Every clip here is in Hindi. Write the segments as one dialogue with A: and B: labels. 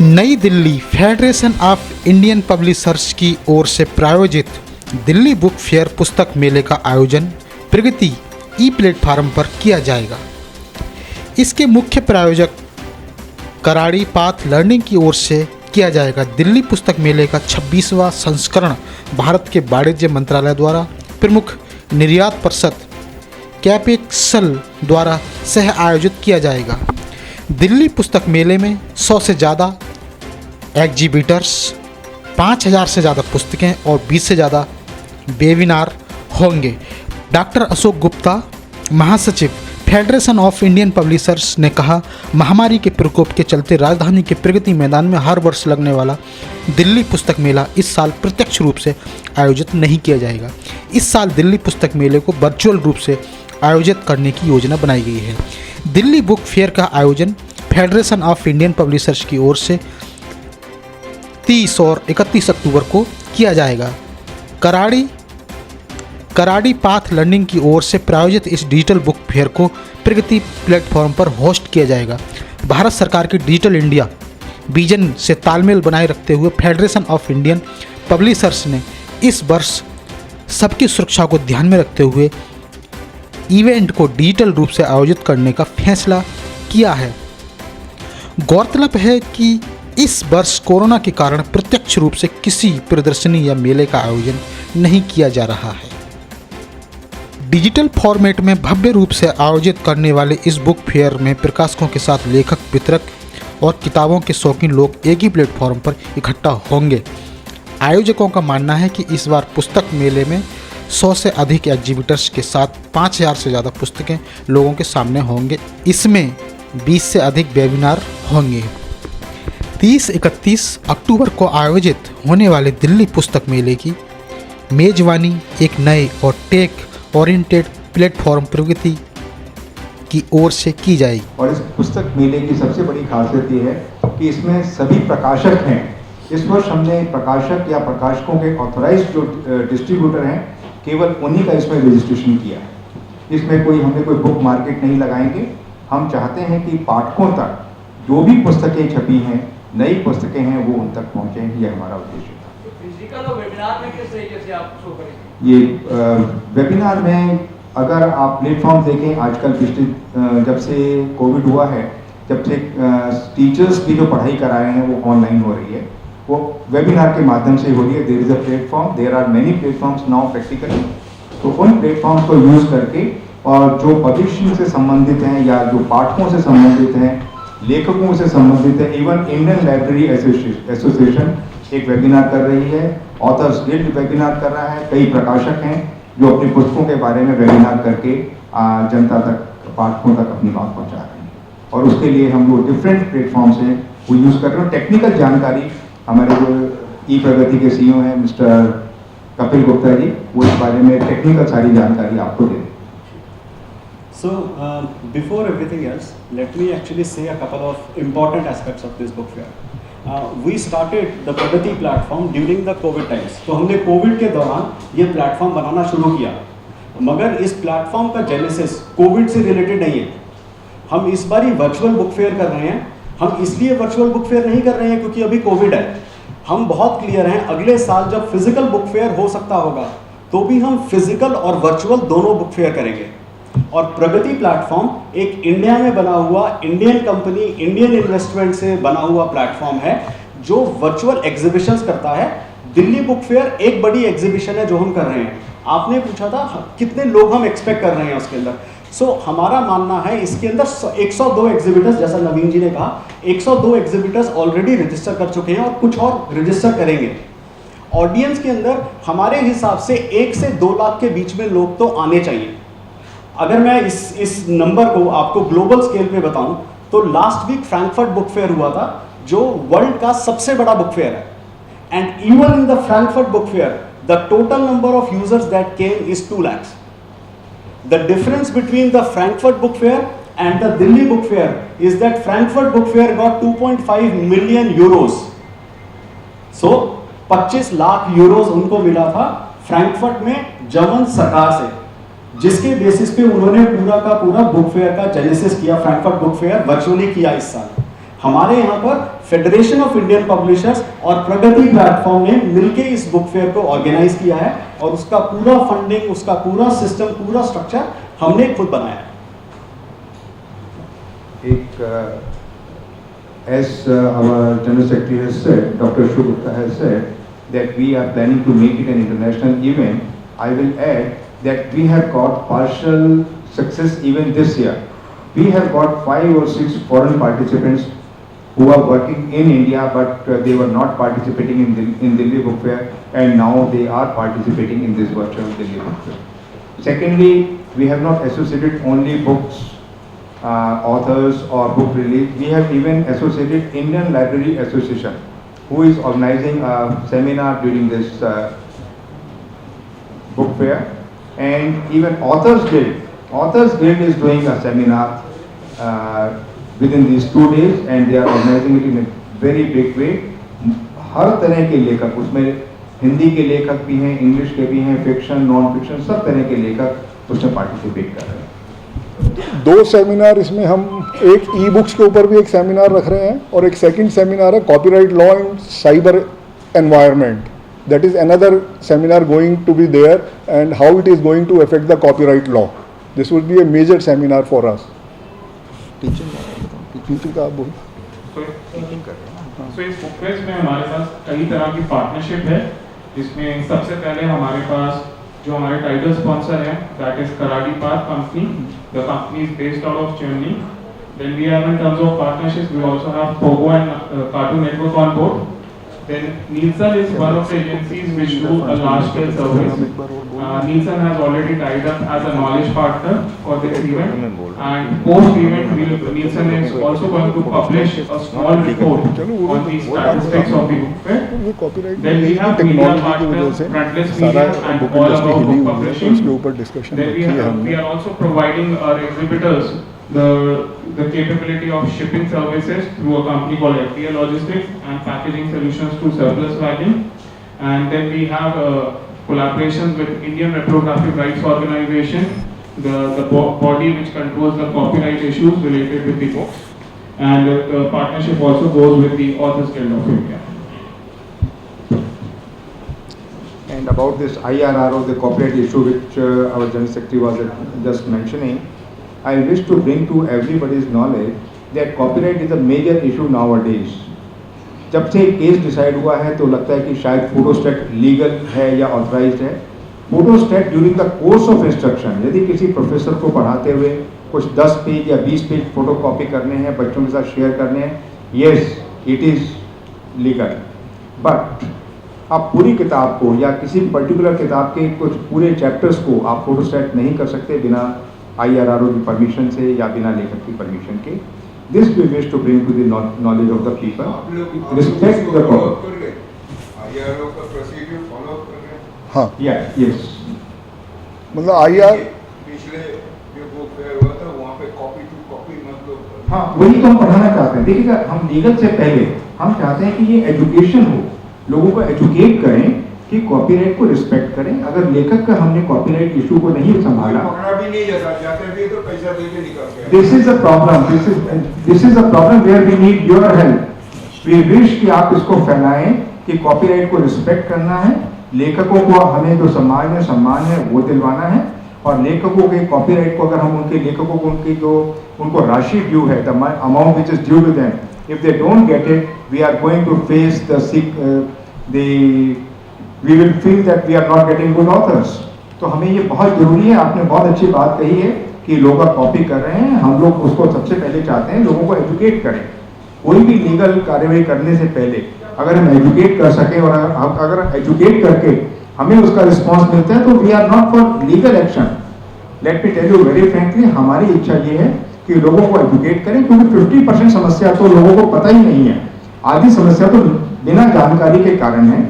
A: नई Delhi federation of Indian publishers की ओर से प्रायोजित दिल्ली बुक फेयर पुस्तक मेले का आयोजन प्रगति ई प्लेटफार्म पर किया जाएगा। इसके मुख्य प्रायोजक कराड़ी पाथ लर्निंग की ओर से किया जाएगा। दिल्ली पुस्तक मेले का 26वां संस्करण भारत के वाणिज्य मंत्रालय द्वारा प्रमुख निर्यात परिषद कैपेक्सल द्वारा सह आयोजित किया जाएगा। दिल्ली पुस्तक मेले में 100 से ज़्यादा एग्जीबिटर्स, 5000 से ज़्यादा पुस्तकें और 20 से ज़्यादा वेबिनार होंगे। डॉक्टर अशोक गुप्ता, महासचिव फेडरेशन ऑफ इंडियन पब्लिशर्स ने कहा, महामारी के प्रकोप के चलते राजधानी के प्रगति मैदान में हर वर्ष लगने वाला दिल्ली पुस्तक मेला इस साल प्रत्यक्ष रूप से आयोजित नहीं किया जाएगा। इस साल दिल्ली पुस्तक मेले को वर्चुअल रूप से आयोजित करने की योजना बनाई गई है। दिल्ली बुक फेयर का आयोजन फेडरेशन ऑफ इंडियन पब्लिशर्स की ओर से 30 और 31 अक्टूबर को किया जाएगा। कराड़ी पाथ लर्निंग की ओर से प्रायोजित इस डिजिटल बुक फेयर को प्रगति प्लेटफॉर्म पर होस्ट किया जाएगा। भारत सरकार की डिजिटल इंडिया विजन से तालमेल बनाए रखते हुए फेडरेशन ऑफ इंडियन पब्लिशर्स ने इस वर्ष सबकी सुरक्षा को ध्यान में रखते हुए इवेंट को डिजिटल रूप से आयोजित करने का फैसला किया है। गौरतलब है कि इस वर्ष कोरोना के कारण प्रत्यक्ष रूप से किसी प्रदर्शनी या मेले का आयोजन नहीं किया जा रहा है। डिजिटल फॉर्मेट में भव्य रूप से आयोजित करने वाले इस बुक फेयर में प्रकाशकों के साथ लेखक, वितरक और किताबों के शौकीन लोग एक ही प्लेटफॉर्म पर इकट्ठा होंगे। आयोजकों का मानना है कि इस बार पुस्तक मेले में 100 से अधिक एग्जीबिटर्स के साथ 5000 से ज़्यादा पुस्तकें लोगों के सामने होंगे। इसमें 20 से अधिक वेबिनार होंगे। 30-31 अक्टूबर को आयोजित होने वाले दिल्ली पुस्तक मेले की मेजबानी एक नए और टेक ओरिएंटेड प्लेटफॉर्म प्रगति की ओर से की जाएगी।
B: और इस पुस्तक मेले की सबसे बड़ी खासियत ये है कि इसमें सभी प्रकाशक हैं। इस वर्ष हमने प्रकाशक या प्रकाशकों के ऑथराइज्ड जो डिस्ट्रीब्यूटर हैं, केवल उन्हीं का इसमें रजिस्ट्रेशन किया है। इसमें हमने कोई बुक मार्केट नहीं लगाएंगे। हम चाहते हैं कि पाठकों तक जो भी पुस्तकें छपी हैं, नई पुस्तकें हैं, वो उन तक पहुँचें। ये हमारा उद्देश्य था।
C: फिजिकल और वेबिनार में किस तरीके से आप शो करेंगे?
B: ये वेबिनार में अगर आप प्लेटफॉर्म देखें, आजकल पिछले जब से कोविड हुआ है, जब से टीचर्स की जो पढ़ाई करा रहे हैं वो ऑनलाइन हो रही है, वो वेबिनार के माध्यम से हो रही है। There is a platform, there are many platforms now practically. तो उन प्लेटफॉर्म्स को यूज़ करके और जो पब्लिशिंग से संबंधित हैं या जो पाठकों से संबंधित हैं, लेखकों से संबंधित है, इवन इंडियन लाइब्रेरी एसोसिएशन एक वेबिनार कर रही है, ऑथर्स गिल्ड वेबिनार कर रहा है। कई प्रकाशक हैं जो अपनी पुस्तकों के बारे में वेबिनार करके जनता तक, पाठकों तक अपनी बात पहुंचा रहे हैं। और उसके लिए हम लोग डिफरेंट प्लेटफॉर्म्स हैं वो यूज़ कर रहे हैं। टेक्निकल जानकारी हमारे जो ई प्रगति के सीईओ हैं मिस्टर कपिल गुप्ता जी, वो इस बारे में टेक्निकल सारी जानकारी आपको दे दें।
D: So before everything else, let me actually say a couple of important aspects of this book fair. We started the Pragati platform during the COVID times. तो हमने कोविड के दौरान ये प्लेटफॉर्म बनाना शुरू किया, मगर इस प्लेटफॉर्म का जेनेसिस कोविड से रिलेटेड नहीं है। हम इस बार ही वर्चुअल बुक फेयर कर रहे हैं। हम इसलिए वर्चुअल बुक फेयर नहीं कर रहे हैं क्योंकि अभी कोविड है। हम बहुत क्लियर हैं, अगले साल जब फिजिकल बुक फेयर हो सकता होगा तो भी हम फिजिकल और वर्चुअल दोनों बुक फेयर करेंगे। और प्रगति प्लेटफॉर्म एक इंडिया में बना हुआ, इंडियन कंपनी, इंडियन इन्वेस्टमेंट से बना हुआ प्लेटफॉर्म है जो वर्चुअल एग्जीबिशंस करता है। दिल्ली बुक फेयर एक बड़ी एग्जीबिशन है जो हम कर रहे हैं। आपने पूछा था कितने लोग हम एक्सपेक्ट कर रहे हैं उसके अंदर। हमारा मानना है इसके अंदर 102 एग्जीबिटर्स, जैसा नवीन जी ने कहा, 102 एग्जीबिटर्स ऑलरेडी रजिस्टर कर चुके हैं और कुछ और रजिस्टर करेंगे। ऑडियंस के अंदर हमारे हिसाब से 1 से 2 लाख के बीच में लोग तो आने चाहिए। अगर मैं इस नंबर को आपको ग्लोबल स्केल पे बताऊं तो last week Frankfurt book fair हुआ था जो वर्ल्ड का सबसे बड़ा बुक फेयर है। And even in the Frankfurt book fair the total number of users that came is 2 lakhs. The difference between the Frankfurt book fair and the Delhi book fair is that Frankfurt book fair got 2.5 million euros. So 25 lakh Euros उनको मिला था फ्रैंकफर्ट में जर्मन सरकार से, जिसके बेसिस पे उन्होंने पूरा का पूरा बुक फेयर का जेनेसिस किया। फ्रैंकफर्ट बुक फेयर वर्चुअली किया इस साल। हमारे यहाँ पर फेडरेशन ऑफ इंडियन पब्लिशर्स और प्रगति प्लेटफॉर्म ने मिलके इस बुक फेयर को ऑर्गेनाइज किया है और उसका पूरा फंडिंग, उसका पूरा सिस्टम, पूरा स्ट्रक्चर हमने खुद बनाया है।
B: As our General Secretary has said, Dr. Shubh Gupta has said that we are planning to make it an international event. I will add that we have got partial success even this year. We have got 5 or 6 foreign participants who are working in India, but they were not participating in Delhi Book Fair, and now they are participating in this virtual Delhi Book Fair. Secondly, we have not associated only books, authors or book release. We have even associated Indian Library Association, who is organizing a seminar during this book fair, and even Authors Guild. Authors Guild is doing a seminar within these 2 days, and they are organizing it in a very big way. हर तरह के लेखक, उसमें हिंदी के लेखक भी हैं, इंग्लिश के भी हैं, फिक्शन, नॉन फिक्शन, सब तरह के लेखक उसमें पार्टिसिपेट कर रहे हैं।
E: 2 सेमिनार इसमें हम, एक ई बुक्स के ऊपर भी एक सेमिनार रख रहे हैं और एक सेकंड सेमिनार है copyright law in cyber environment. That is another seminar going to be there and how it is going to affect the copyright law. This would be a major seminar for us. Teaching का आप बोल.
F: सो इस बुक फेयर में हमारे पास कई तरह की पार्टनरशिप है, जिसमें सबसे पहले हमारे पास जो हमारे टाइटल स्पॉन्सर हैं, that is Karadi Path company. The company is based out of Germany. Then we have in terms of partnerships we also have Pogo and Cartoon Network on board. Then Nielsen is one of the agencies which do a large scale service. Nielsen has already tied up as a knowledge partner for this event, and post event Nielsen is also going to publish a small report on the statistics of the book fair. Then we have media partners, Frontlist Media and All About Book Publishing. Then we are also providing our exhibitors the capability of shipping services through a company called FDL Logistics and packaging solutions to Surplus Wagon. And then we have collaborations with Indian Reprographic Rights Organization, the body which controls the copyright issues related with the books. And the partnership also goes with the Authors Guild of India.
B: And about this IRRO, the copyright issue which our General Secretary was just mentioning, I wish to bring to everybody's knowledge that copyright is a major issue nowadays. जब से केस डिसाइड हुआ है तो लगता है कि शायद फोटोस्टेट लीगल है या ऑथराइज्ड है. Photostat during the course of instruction, यदि किसी प्रोफेसर को पढ़ाते हुए कुछ 10 पेज या 20 पेज फोटो कॉपी करने हैं, बच्चों के साथ शेयर करने हैं, yes it is legal. But आप पूरी किताब को या किसी पर्टिकुलर किताब के कुछ पूरे चैप्टर्स को आप फोटोस्टेट नहीं कर सकते बिना IRRO की परमिशन से या बिना लेखक की परमिशन के. This we wish to bring to the knowledge of the people. Respect the
G: IRRO का प्रोसीजर फॉलो कर रहे हैं.
E: हाँ,
B: यस,
E: मतलब IR
G: पिछले जो बुक फेयर हुआ था वहाँ पे कॉपी टू कॉपी मतलब.
B: हाँ, वही तो हम पढ़ाना चाहते हैं. देखिएगा, हम लीगल से पहले हम चाहते हैं कि ये एजुकेशन हो, लोगों को एजुकेट करें कि कॉपीराइट को रिस्पेक्ट करें. अगर लेखक का हमने कॉपीराइट इशू को नहीं संभाला,
G: पकड़ा भी नहीं जाते भी तो पैसा देके निकल गया.
B: This is a problem. This is a problem where we need your help. We wish कि आप इसको फैलाएं कि कॉपीराइट को रिस्पेक्ट करना है, लेखकों को हमें जो सम्मान है वो दिलवाना है, और लेखकों के कॉपीराइट को अगर हम उनके लेखकों को उनकी जो उनको राशि ड्यू है, the amount which is due to them, if they don't get it, we are going to face we will feel that we are not getting good authors. तो हमें ये बहुत जरूरी है. आपने बहुत अच्छी बात कही है कि लोग कॉपी कर रहे हैं. हम लोग उसको सबसे पहले चाहते हैं लोगों को एजुकेट करें. कोई भी लीगल कार्यवाही करने से पहले अगर हम एजुकेट कर सकें और अगर एजुकेट करके हमें उसका रिस्पॉन्स मिलता है तो we are not for legal action. Let me tell you very frankly, हमारी इच्छा ये है कि लोगों को एजुकेट करें, क्योंकि 50% समस्या तो लोगों को पता ही नहीं है. आधी समस्या तो बिना जानकारी के कारण है.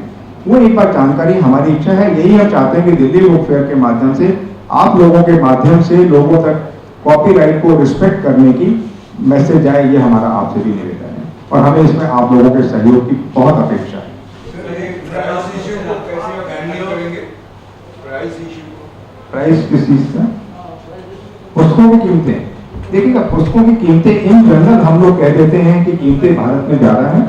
B: वो एक बार जानकारी हमारी इच्छा है. यही हम चाहते हैं कि दिल्ली बुक फेयर के माध्यम से आप लोगों के माध्यम से लोगों तक कॉपीराइट को रिस्पेक्ट करने की मैसेज जाए. ये हमारा आपसे भी निवेदन है और हमें इसमें आप लोगों के सहयोग की बहुत अपेक्षा है. प्राइस किस चीज का? पुस्तकों की कीमतें देखिएगा पुस्तकों की कीमतें इन जनरल हम लोग कह देते हैं कि कीमतें भारत में ज़्यादा हैं।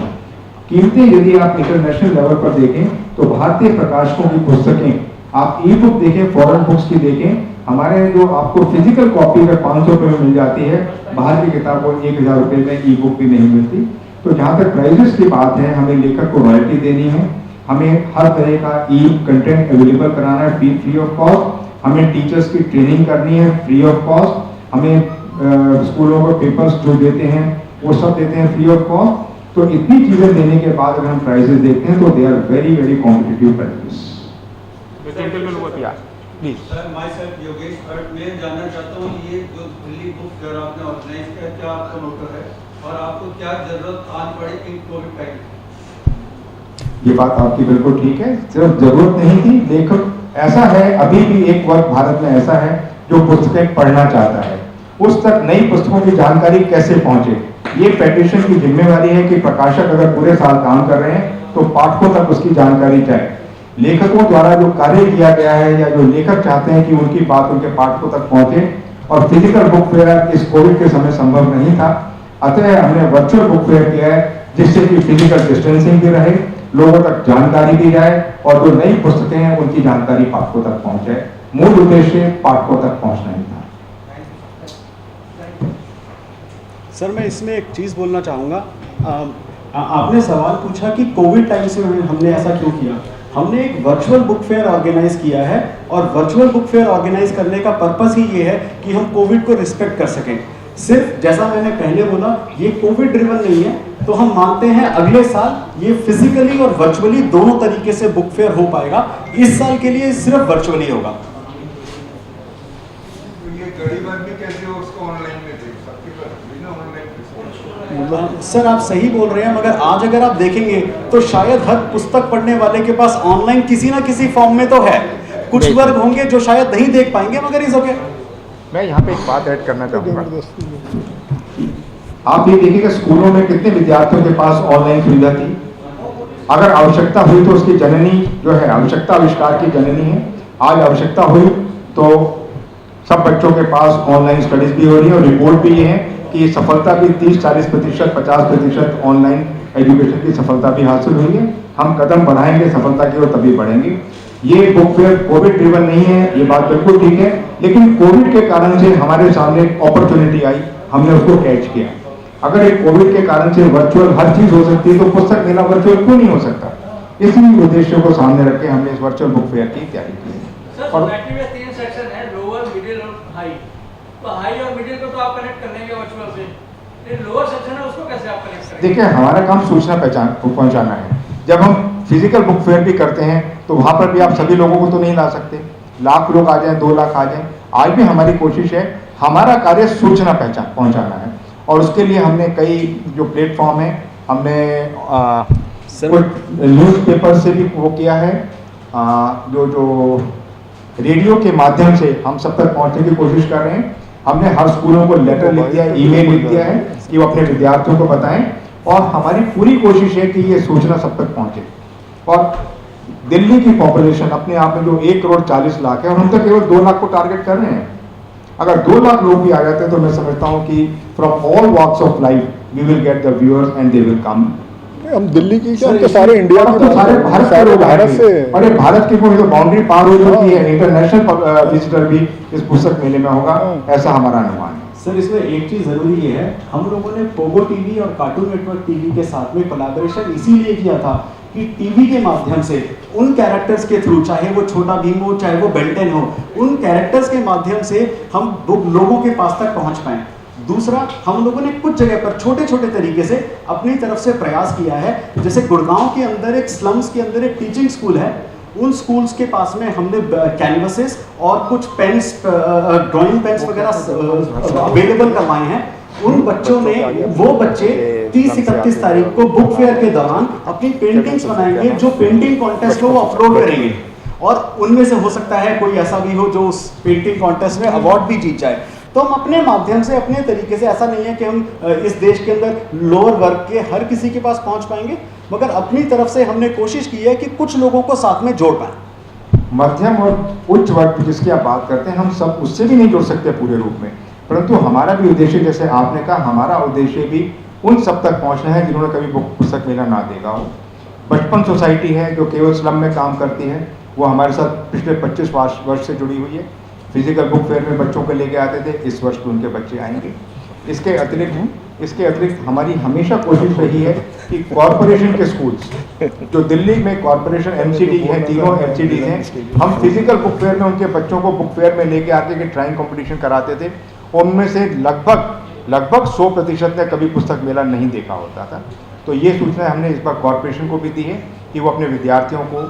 B: कीमतें यदि आप इंटरनेशनल लेवल पर देखें तो भारतीय प्रकाशकों की पुस्तकें, आप ई बुक देखें, फॉरेन बुक्स की देखें, हमारे जो आपको फिजिकल कॉपी अगर 500 रुपये में मिल जाती है, बाहर की किताब को 1000 रुपये में ई बुक भी नहीं मिलती। तो जहाँ तक प्राइजेस की बात है, हमें लेखक को रॉयल्टी देनी है, हमें हर तरह का ई कंटेंट अवेलेबल कराना है फ्री ऑफ कॉस्ट, हमें टीचर्स की ट्रेनिंग करनी है फ्री ऑफ कॉस्ट, हमें स्कूलों को पेपर्स जो देते हैं वो सब देते हैं फ्री ऑफ कॉस्ट। तो इतनी चीजें देने के बाद अगर हम प्राइजेस देखते हैं तो they are very very competitive prices.
H: Sir myself Yogesh Bhatt, मैं जानना चाहता हूँ ये जो दिल्ली बुक फेयर आपने ऑर्गेनाइज किया, क्या आपका मोटो है और आपको क्या जरूरत आन पड़े इन कोविड टाइम?
B: ये बात आपकी बिल्कुल ठीक है, सिर्फ जरूरत नहीं थी, लेखक ऐसा है, अभी भी एक वर्ग भारत में ऐसा है जो पुस्तकें पढ़ना चाहता है, उस तक नई पुस्तकों की जानकारी कैसे पहुंचे। ये फेडरेशन की जिम्मेवारी है कि प्रकाशक अगर पूरे साल काम कर रहे हैं तो पाठकों तक उसकी जानकारी जाए। लेखकों द्वारा जो कार्य किया गया है या जो लेखक चाहते हैं कि उनकी बात उनके पाठकों तक पहुंचे, और फिजिकल बुक फेयर इस कोविड के समय संभव नहीं था, अतः हमने वर्चुअल बुक फेयर किया है जिससे कि फिजिकल डिस्टेंसिंग भी रहे, लोगों तक जानकारी दी जाए और जो नई पुस्तकें हैं उनकी जानकारी पाठकों तक पहुंचे। मूल उद्देश्य पाठकों तक पहुंचना ही था।
D: सर मैं इसमें एक चीज़ बोलना चाहूँगा, आपने सवाल पूछा कि कोविड टाइम से हमने ऐसा क्यों किया। हमने एक वर्चुअल बुक फेयर ऑर्गेनाइज किया है और वर्चुअल बुक फेयर ऑर्गेनाइज करने का पर्पस ही ये है कि हम कोविड को रिस्पेक्ट कर सकें। सिर्फ जैसा मैंने पहले बोला, ये कोविड ड्रिवन नहीं है, तो हम मानते हैं अगले साल ये फिजिकली और वर्चुअली दोनों तरीके से बुक फेयर हो पाएगा। इस साल के लिए सिर्फ वर्चुअली होगा।
G: तो ये गरीब आदमी कैसे उसको ऑनलाइन में देख सकते हैं, बिना ऑनलाइन
D: सर आप सही बोल रहे हैं, मगर आज अगर आप देखेंगे तो शायद हर पुस्तक पढ़ने वाले के पास ऑनलाइन किसी ना किसी फॉर्म में तो है। कुछ वर्ग होंगे जो शायद नहीं देख पाएंगे, मगर इस ओके।
B: मैं यहाँ पे एक बात ऐड करना चाहूँगा। आप ये देखिएगा स्कूलों में कितने विद्यार्थियों के पास ऑनलाइन सुविधा थी। अगर आवश्यकता हुई तो उसकी जननी जो है, आवश्यकता आविष्कार की जननी है। आज आवश्यकता हुई तो सब बच्चों के पास ऑनलाइन स्टडीज भी हो रही है और रिपोर्ट भी ये है कि सफलता भी 30-40%, 50% ऑनलाइन एजुकेशन की सफलता भी हासिल हुई है। हम कदम बढ़ाएंगे सफलता की ओर तभी बढ़ेंगे। ये बुक फेयर कोविड ड्रिवन नहीं है, ये बात बिल्कुल ठीक है, लेकिन कोविड के कारण से हमारे सामने एक अपॉर्चुनिटी आई, हमने उसको कैच किया। अगर एक कोविड के कारण से वर्चुअल हर चीज हो सकती है तो पुस्तक मेला वर्चुअल क्यों नहीं हो सकता। इसी उद्देश्य को सामने रख के हमने इस वर्चुअल बुक फेयर की तैयारी की है।
C: और 3 सेक्शन है, लोअर, मिडिल और हाई। तो हाई और मिडिल को तो आप कनेक्ट कर लेंगे वर्चुअल से, लोअर सेक्शन है उसको कैसे आप कनेक्ट करेंगे?
B: देखिए हमारा काम सूचना पहुंचाना है। जब हम फिजिकल बुक फेयर भी करते हैं तो वहां पर भी आप सभी लोगों को तो नहीं ला सकते, लाख लोग आ जाएं, 2 लाख आ जाएं। आज भी हमारी कोशिश है, हमारा कार्य सूचना पहुंचाना है और उसके लिए हमने कई जो प्लेटफॉर्म है, हमने न्यूज़पेपर से भी वो किया है, जो रेडियो के माध्यम से हम सब तक पहुंचने की कोशिश कर रहे हैं। हमने हर स्कूलों को लेटर लिख दिया है, ईमेल लिख दिया है कि वो अपने विद्यार्थियों को बताएं और हमारी पूरी कोशिश है कि ये सूचना सब तक पहुंचे। और दिल्ली की पॉपुलेशन अपने आप में जो 1,40,00,000 है और हम तो केवल 2 लाख को टारगेट कर रहे हैं। अगर 2 लाख लोग भी आ जाते हैं तो मैं समझता हूँ कि from all walks of life we will get the viewers and they will come.
E: हम दिल्ली की क्या, तो सारे इंडिया की,
B: तो सारे भारत
E: से,
B: अरे भारत की कोई तो बाउंड्री पार हो चुकी है। इंटरनेशनल विजिटर भी इस पुस्तक मेले में होगा, ऐसा हमारा अनुमान है।
D: सर इसमें एक चीज़ ज़रूरी ये है, हम लोगों ने पोगो टीवी और कार्टून नेटवर्क टीवी के साथ में कोलैबोरेशन इसीलिए किया था कि टीवी के माध्यम से उन कैरेक्टर्स के थ्रू, चाहे वो छोटा भीम हो चाहे वो बेंटेन हो, उन कैरेक्टर्स के माध्यम से हम लोगों के पास तक पहुंच पाएँ। दूसरा, हम लोगों ने कुछ जगह पर छोटे छोटे तरीके से अपनी तरफ से प्रयास किया है। जैसे गुड़गांव के अंदर एक स्लम्स के अंदर एक टीचिंग स्कूल है, उन स्कूल्स के पास में हमने कैनवसेस और कुछ पेन्स, ड्राइंग पेन्स वगैरह अवेलेबल करवाए हैं। उन बच्चों ने, वो बच्चे 30-31 तारीख को बुक फेयर के दौरान अपनी पेंटिंग्स बनाएंगे, जो पेंटिंग कॉन्टेस्ट को वो अपलोड करेंगे और उनमें से हो सकता है कोई ऐसा भी हो जो उस पेंटिंग कॉन्टेस्ट में अवार्ड भी जीत जाए। तो हम अपने माध्यम से, अपने तरीके से, ऐसा नहीं है कि हम इस देश के अंदर लोअर वर्ग के हर किसी के पास पहुंच पाएंगे, मगर अपनी तरफ से हमने कोशिश की है कि कुछ लोगों को साथ में जोड़ पाएं।
B: मध्यम और उच्च वर्ग जिसकी आप बात करते हैं, हम सब उससे भी नहीं जुड़ सकते पूरे रूप में, परंतु हमारा भी उद्देश्य, जैसे आपने कहा, हमारा उद्देश्य भी उन सब तक पहुंचना है जिन्होंने कभी पुस्तक मेला ना देखा हो। बचपन सोसाइटी है जो केवल स्लम में काम करती है, वो हमारे साथ पिछले 25 वर्ष से जुड़ी हुई है। फिजिकल बुक फेयर में बच्चों को लेके आते थे, इस वर्ष तो उनके बच्चे आएंगे। इसके अतिरिक्त हमारी हमेशा कोशिश रही है कि कॉरपोरेशन के स्कूल्स, जो दिल्ली में कॉरपोरेशन MCD है, तीनों MCD हैं, हम फिजिकल बुक फेयर में उनके बच्चों को बुक फेयर में लेके आके के ड्राइंग कंपटीशन कराते थे। उनमें से लगभग 100% ने कभी पुस्तक मेला नहीं देखा होता था। तो ये सूचना हमने इस बार कॉरपोरेशन को भी दी है कि वो अपने विद्यार्थियों को,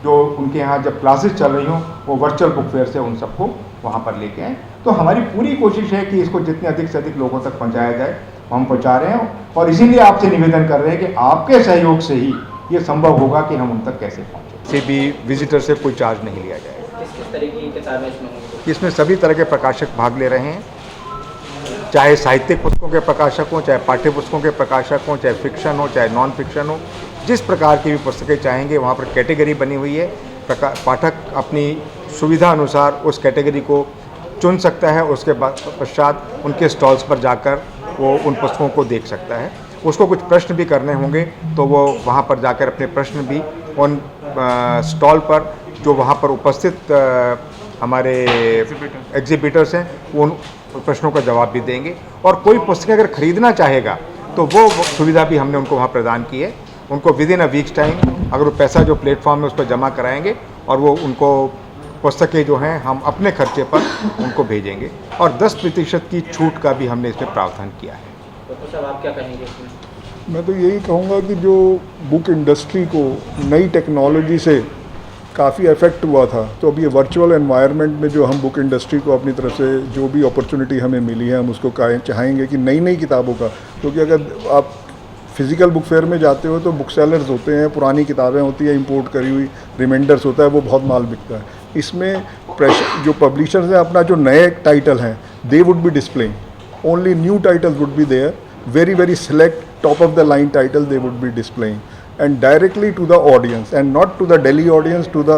B: जो उनके यहाँ जब क्लासेस चल रही हों, वो वर्चुअल बुक फेयर से उन सबको वहाँ पर लेके आएँ। तो हमारी पूरी कोशिश है कि इसको जितने अधिक से अधिक लोगों तक पहुँचाया जाए, हम पहुँचा रहे हैं। और इसीलिए आपसे निवेदन कर रहे हैं कि आपके सहयोग से ही ये संभव होगा कि हम उन तक कैसे पहुँचें। किसी भी विजिटर से कोई चार्ज नहीं लिया जाएगा।
I: किस तरह की किताबें इसमें होंगी?
B: इसमें सभी तरह के प्रकाशक भाग ले रहे हैं, चाहे साहित्यिक पुस्तकों के प्रकाशक हों, चाहे पाठ्य पुस्तकों के प्रकाशक हों, चाहे फिक्शन हो, चाहे नॉन फिक्शन हो। जिस प्रकार की भी पुस्तकें चाहेंगे वहाँ पर कैटेगरी बनी हुई है। पाठक अपनी सुविधा अनुसार उस कैटेगरी को चुन सकता है। उसके पश्चात उनके स्टॉल्स पर जाकर वो उन पुस्तकों को देख सकता है। उसको कुछ प्रश्न भी करने होंगे तो वो वहाँ पर जाकर अपने प्रश्न भी उन स्टॉल पर, जो वहाँ पर उपस्थित हमारे एग्जिबिटर्स हैं, वो उन प्रश्नों का जवाब भी देंगे। और कोई पुस्तक अगर खरीदना चाहेगा तो वो सुविधा भी हमने उनको वहाँ प्रदान की है। उनको विदिन अ वीक्स टाइम अगर वो पैसा जो प्लेटफॉर्म में उस पर जमा कराएंगे और वो उनको पुस्तकें जो हैं हम अपने खर्चे पर उनको भेजेंगे। और 10% की छूट का भी हमने इसमें प्रावधान किया है।
I: तो साहब आप क्या कहेंगे इसमें?
E: मैं तो यही कहूँगा कि जो बुक इंडस्ट्री को नई टेक्नोलॉजी से काफ़ी इफेक्ट हुआ था, तो अब ये वर्चुअल एनवायरनमेंट में जो हम बुक इंडस्ट्री को अपनी तरफ से जो भी अपॉर्चुनिटी हमें मिली है, हम उसको चाहेंगे कि नई किताबों का, क्योंकि अगर आप फिज़िकल बुक फेयर में जाते हो तो बुक सेलर्स होते हैं, पुरानी किताबें होती हैं, इंपोर्ट करी हुई, रिमाइंडर्स होता है, वो बहुत माल बिकता है। इसमें प्रेशर जो पब्लिशर्स हैं अपना जो नए टाइटल हैं, they would be displaying, only new titles would be there, very select top of the line title they would be displaying, and directly to the audience and not to the Delhi audience, to the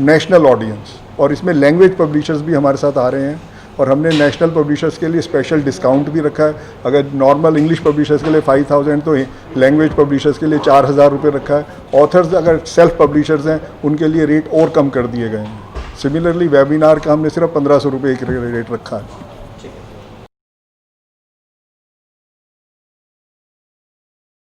E: national audience। और इसमें लैंग्वेज पब्लिशर्स भी हमारे साथ आ रहे हैं और हमने नेशनल पब्लिशर्स के लिए स्पेशल डिस्काउंट भी रखा है। अगर नॉर्मल इंग्लिश पब्लिशर्स के लिए 5000 तो लैंग्वेज पब्लिशर्स के लिए 4000 रुपये रखा है। ऑथर्स अगर सेल्फ पब्लिशर्स हैं उनके लिए रेट और कम कर दिए गए हैं। सिमिलरली वेबिनार का हमने सिर्फ 1500 रुपये एक रेट रखा है।